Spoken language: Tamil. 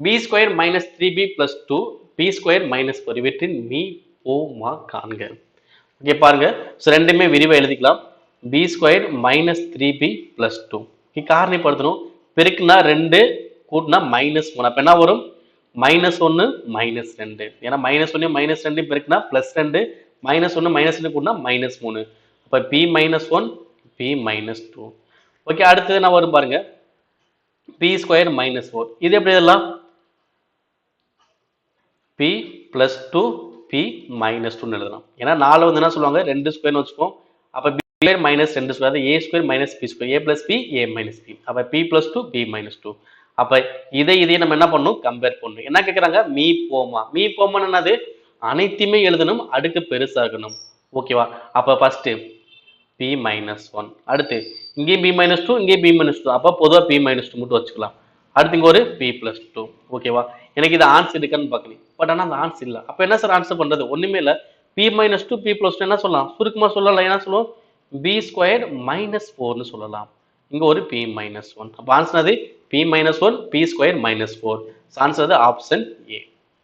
B square minus 3b plus 2 B square minus 4 இவற்றின் மீ போமா காண்க. ஓகே பாருங்க. ஸோ ரெண்டுமே விரிவாக எழுதிக்கலாம். B square minus 3b plus 2 காரணிப்படுத்தணும். பெருக்குனா 2 கூட்டினா மைனஸ் 1. அப்போ என்ன வரும்? Minus 1 minus 2. ஏன்னா மைனஸ் 1 மைனஸ் 2 பெருக்குனா பிளஸ் 2, மைனஸ் 1 மைனஸ் 2 கூட்டினா மைனஸ் 3. அப்போ b minus 1 b minus 2. Okay அடுத்தது என்ன வரும் பாருங்க. பி ஸ்கொயர் மைனஸ் 4 இது எப்படி எழுதலாம்? பி பிளஸ் 2 பி மைனஸ் 2 எழுதலாம். ஏன்னா 4 வந்து என்ன சொல்லுவாங்க 2 ஸ்கொயர்னு வச்சுக்கோம். அப்போ பி ஸ்கொயர் மைனஸ் 2 ஸ்கொயர் அது ஏ square minus B square A plus B A minus B. அப்போ பி பிளஸ் 2 பி மைனஸ் 2. அப்போ இதையும் நம்ம என்ன பண்ணணும்? கம்பேர் பண்ணணும். என்ன கேட்குறாங்க? மீ போமா. மீ போமான்னு என்னது? அனைத்துமே எழுதணும், அடுக்கு பெருசாகணும். ஓகேவா? அப்போ ஃபர்ஸ்ட் பி மைனஸ் 1. அடுத்து இங்கேயும் பி மைனஸ் 2 இங்கேயும் பி மைனஸ் 2. அப்போ பொதுவாக பி மைனஸ் 2 மட்டும் வச்சுக்கலாம். அடுத்து இங்கே ஒரு பி பிளஸ் 2. ஓகேவா? எனக்கு இது ஆன்சர் இருக்கான்னு பார்க்கணும். பட் ஆனால் அந்த ஆன்சர் இல்லை. அப்போ என்ன சார் ஆன்சர் பண்ணுறது? ஒன்றுமே இல்லை. பி மைனஸ் 2 பி பிளஸ் 2 என்ன சொல்லலாம்? சுருக்கமாக சொல்லலாம். என்ன சொல்லுவோம்? பி ஸ்கொயர் மைனஸ் 4னு சொல்லலாம். இங்கே ஒரு பி மைனஸ் 1. அப்போ ஆன்சர் அது b minus 1 b square minus 4. Answer அது ஆப்ஷன் ஏ.